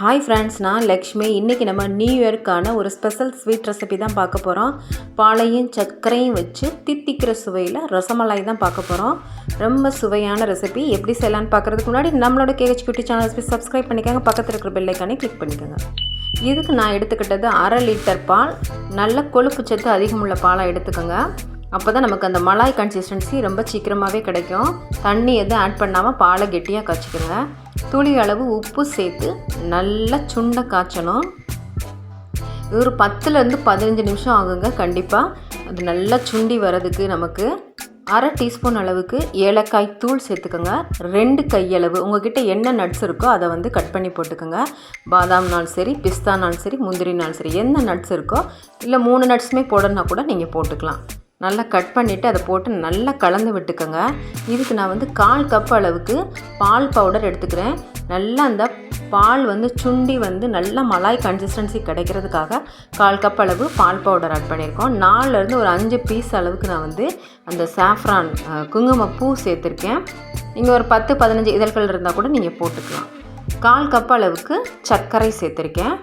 Hi friends நான் லக்ஷ்மி இன்னைக்கு நம்ம நியூ இயர்க்கான ஒரு ஸ்பெஷல் ஸ்வீட் ரெசிபி தான் பார்க்க போறோம். பாலையும் சர்க்கரையும் வச்சு தித்திக்கிற சுவையில் ரசமலாய் தான் பார்க்க போறோம். ரொம்ப சுவையான ரெசிபி. எப்படி செய்யலாம்னு பார்க்கிறதுக்கு முன்னாடி நம்மளோட கேஹெச் குட்டி சேனலை சப்ஸ்கிரைப் பண்ணிக்கங்க, பக்கத்துல இருக்கிற பெல் ஐகானை கிளிக் பண்ணிக்கங்க. இதுக்கு நான் எடுத்துக்கிட்டது 1/2 லிட்டர் பால். நல்ல கொழுப்பு சத்து அதிகமுள்ள பாலை எடுத்துக்கங்க. அப்பதான் நமக்கு அந்த மலாய் கன்சிஸ்டன்சி ரொம்ப சீக்கிரமாவே கிடைக்கும். தண்ணி எதுவும் ஆட் பண்ணாமல் பாலை கெட்டியாக காய்ச்சிக்கோங்க. துளி அளவு உப்பு சேர்த்து நல்லா சுண்ட காய்ச்சணும். இது ஒரு 10லேருந்து 15 நிமிஷம் ஆகுங்க. கண்டிப்பாக அது நல்லா சுண்டி வரதுக்கு நமக்கு 1/2 டீஸ்பூன் அளவுக்கு ஏலக்காய் தூள் சேர்த்துக்கோங்க. 2 கையளவு உங்ககிட்ட என்ன நட்ஸ் இருக்கோ அதை வந்து கட் பண்ணி போட்டுக்கோங்க. பாதாம்னாலும் சரி, பிஸ்தானாலும் சரி, முந்திரினாலும் சரி, என்ன நட்ஸ் இருக்கோ, இல்லை 3 நட்ஸுமே போடணுன்னா கூட நீங்கள் போட்டுக்கலாம். நல்லா கட் பண்ணிவிட்டு அதை போட்டு நல்லா கலந்து விட்டுக்கோங்க. இதுக்கு நான் வந்து 1/4 கப் அளவுக்கு பால் பவுடர் எடுத்துக்கிறேன். நல்லா அந்த பால் வந்து சுண்டி வந்து நல்லா மலாய் கன்சிஸ்டன்சி கிடைக்கிறதுக்காக 1/4 கப் அளவு பால் பவுடர் ஆட் பண்ணியிருக்கோம். 4லேருந்து ஒரு 5 பீஸ் அளவுக்கு நான் வந்து அந்த சாஃப்ரான் குங்குமப்பூ சேர்த்துருக்கேன். நீங்கள் ஒரு 10-15 இதழ்கள் இருந்தால் கூட நீங்கள் போட்டுக்கலாம். 1/4 கப் அளவுக்கு சர்க்கரை சேர்த்துருக்கேன்.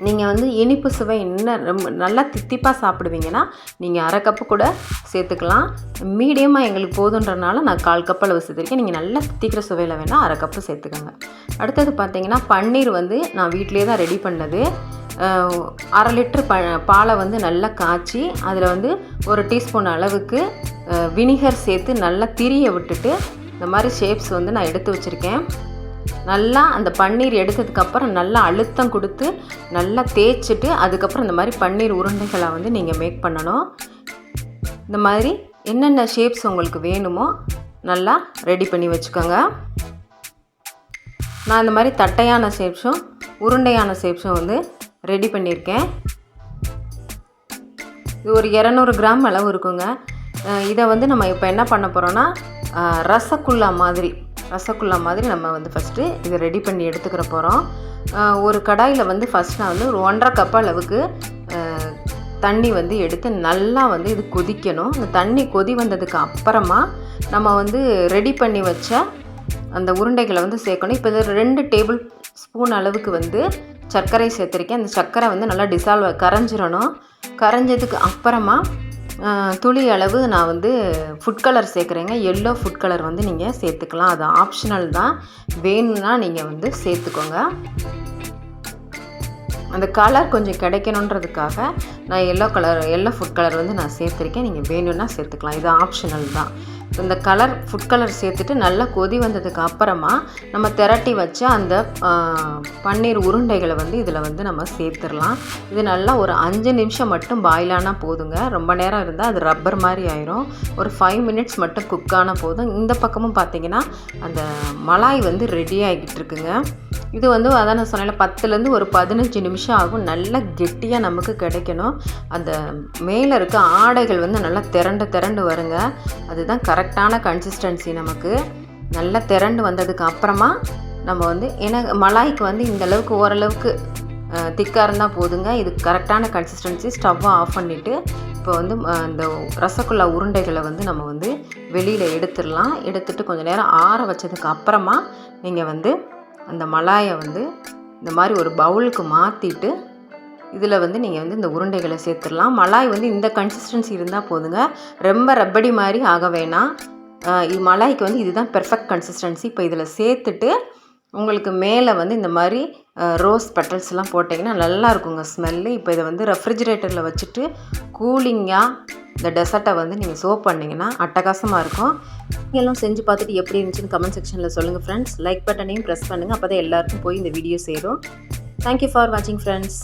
நீங்கள் வந்து இனிப்பு சுவை இன்னும் ரொம்ப நல்லா தித்திப்பாக சாப்பிடுவீங்கன்னா நீங்கள் 1/2 கப்பு கூட சேர்த்துக்கலாம். மீடியமாக எங்களுக்கு போதுன்றனால நான் 1/4 கப் அளவு சேர்த்துருக்கேன். நீங்கள் நல்லா தித்திக்கிற சுவையில் வேணால் 1/2 கப்பு சேர்த்துக்கோங்க. அடுத்தது பார்த்தீங்கன்னா பன்னீர் வந்து நான் வீட்டிலே தான் ரெடி பண்ணது. 1/2 லிட்டர் பாலை வந்து நல்லா காய்ச்சி அதில் வந்து 1 டீஸ்பூன் அளவுக்கு வினிகர் சேர்த்து நல்லா திரிய விட்டுட்டு இந்த மாதிரி ஷேப்ஸ் வந்து நான் எடுத்து வச்சுருக்கேன். நல்லா அந்த பன்னீர் எடுத்ததுக்கப்புறம் நல்லா அழுத்தம் கொடுத்து நல்லா தேய்ச்சிட்டு அதுக்கப்புறம் இந்த மாதிரி பன்னீர் உருண்டைகளை வந்து நீங்கள் மேக் பண்ணணும். இந்த மாதிரி என்னென்ன ஷேப்ஸ் உங்களுக்கு வேணுமோ நல்லா ரெடி பண்ணி வச்சுக்கோங்க. நான் இந்த மாதிரி தட்டையான ஷேப்ஸும் உருண்டையான ஷேப்ஸும் வந்து ரெடி பண்ணியிருக்கேன். இது ஒரு 200 கிராம் அளவு இருக்குங்க. இதை வந்து நம்ம இப்போ என்ன பண்ண போகிறோன்னா ரசகுல்லா மாதிரி நம்ம வந்து ஃபஸ்ட்டு இதை ரெடி பண்ணி எடுத்துக்கிற போகிறோம். ஒரு கடாயில் வந்து ஃபஸ்ட் நான் வந்து ஒரு 1/2 கப் அளவுக்கு தண்ணி வந்து எடுத்து நல்லா வந்து இது கொதிக்கணும். அந்த தண்ணி கொதி வந்ததுக்கு அப்புறமா நம்ம வந்து ரெடி பண்ணி வச்ச அந்த உருண்டைகளை வந்து சேர்க்கணும். இப்போ இது 2 டேபிள் ஸ்பூன் அளவுக்கு வந்து சர்க்கரை சேர்த்துருக்கேன். அந்த சர்க்கரை வந்து நல்லா கரைஞ்சிடணும். கரைஞ்சதுக்கு அப்புறமா துளி அளவு நான் வந்து ஃபுட் கலர் சேர்க்குறேங்க. எல்லோ ஃபுட் கலர் வந்து நீங்கள் சேர்த்துக்கலாம். அது ஆப்ஷனல் தான். வேணும்னா நீங்கள் வந்து சேர்த்துக்கோங்க. அந்த கலர் கொஞ்சம் கிடைக்கணுன்றதுக்காக நான் எல்லோ ஃபுட் கலர் வந்து நான் சேர்த்துருக்கேன். நீங்கள் வேணும்னா சேர்த்துக்கலாம். இது ஆப்ஷனல் தான். இந்த ஃபுட் கலர் சேர்த்துட்டு நல்லா கொதி வந்ததுக்கு அப்புறமா நம்ம திரட்டி வச்ச அந்த பன்னீர் உருண்டைகளை வந்து இதில் வந்து நம்ம சேர்த்துடலாம். இது நல்லா ஒரு 5 நிமிஷம் மட்டும் பாயில் ஆனால் போதுங்க. ரொம்ப நேரம் இருந்தால் அது ரப்பர் மாதிரி ஆயிரும். ஒரு 5 மினிட்ஸ் மட்டும் குக் ஆனால் போதும். இந்த பக்கமும் பார்த்தீங்கன்னா அந்த மலாய் வந்து ரெடி ஆகிட்டு இருக்குங்க. இது வந்து அதான் நான் சொன்னேன், 10லேருந்து ஒரு 15 நிமிஷம் ஆகும். நல்லா கெட்டியாக நமக்கு கிடைக்கணும். அந்த மேலே இருக்க ஆடைகள் வந்து நல்லா திரண்டு வருங்க. அதுதான் கரெக்டான கன்சிஸ்டன்சி. நமக்கு நல்லா திரண்டு வந்ததுக்கு அப்புறமா நம்ம வந்து ஏன்னா மலாய்க்கு வந்து இந்த அளவுக்கு ஓரளவுக்கு திக்காக இருந்தால் போதுங்க. இது கரெக்டான கன்சிஸ்டன்சி. ஸ்டவ்வை ஆஃப் பண்ணிவிட்டு இப்போ வந்து இந்த ரசகுல்லா உருண்டைகளை வந்து நம்ம வந்து வெளியில் எடுத்துடலாம். எடுத்துகிட்டு கொஞ்சம் நேரம் ஆற வச்சதுக்கு அப்புறமா நீங்கள் வந்து அந்த மலாயை வந்து இந்த மாதிரி ஒரு பவுலுக்கு மாற்றிட்டு இதில் வந்து நீங்கள் வந்து இந்த உருண்டைகளை சேர்த்துடலாம். மலாய் வந்து இந்த கன்சிஸ்டன்சி இருந்தால் போதுங்க. ரொம்ப ரப்படி மாதிரி ஆக வேணாம். இது மலாய்க்கு வந்து இதுதான் பெர்ஃபெக்ட் கன்சிஸ்டன்சி. இப்போ இதில் சேர்த்துட்டு உங்களுக்கு மேலே வந்து இந்த மாதிரி ரோஸ் பெட்டல்ஸ்லாம் போட்டிங்கன்னா நல்லா இருக்குங்க ஸ்மெல்லு. இப்போ இதை வந்து ரெஃப்ரிஜிரேட்டரில் வச்சுட்டு கூலிங்காக இந்த டெசர்ட்டை வந்து நீங்கள் சர்வ் பண்ணிங்கன்னா அட்டகாசமாக இருக்கும். எல்லாம் செஞ்சு பார்த்துட்டு எப்படி இருந்துச்சுன்னு கமெண்ட் செக்ஷனில் சொல்லுங்கள் ஃப்ரெண்ட்ஸ். லைக் பட்டனையும் ப்ரெஸ் பண்ணுங்கள். அப்போ தான் எல்லாருக்கும் போய் இந்த வீடியோ சேரும். தேங்க்யூ ஃபார் வாட்சிங் ஃப்ரெண்ட்ஸ்.